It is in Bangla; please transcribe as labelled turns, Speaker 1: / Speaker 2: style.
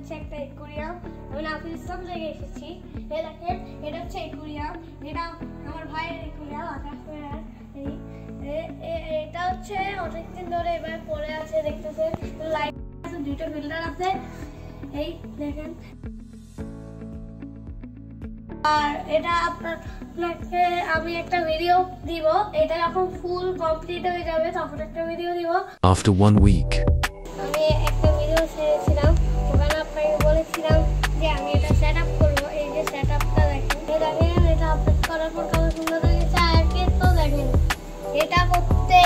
Speaker 1: হচ্ছে একটা অ্যাকুয়ারিয়াম। আমি নাফিস ইসলাম জায়গায় এসেছি। এই দেখেন, এটা হচ্ছে অ্যাকুয়ারিয়াম। এটা আমার ভাইয়ের অ্যাকুয়ারিয়াম, আকাশ ভাইয়ার। এটা হচ্ছে অনেকদিন ধরে এবার পড়ে আছে, দেখতেছেন। লাইট আছে, দুটো ফিল্টার আছে, এই দেখেন। আর এটা আপনাকে আমি একটা ভিডিও দিব, এটা যখন ফুল কমপ্লিট হয়ে যাবে তখন একটা ভিডিও দিব।
Speaker 2: After 1 week,
Speaker 1: আমি একটা ভিডিও ছেড়েছিলাম, ওখানে আপনাকে বলেছিলাম যে আমি এটা সেট আপ করবো। এই যে সেট আপটা দেখেন, এটা আপলোড করার পর কত সুন্দর হয়েছে। আর কে তো দেখেন, এটা করতে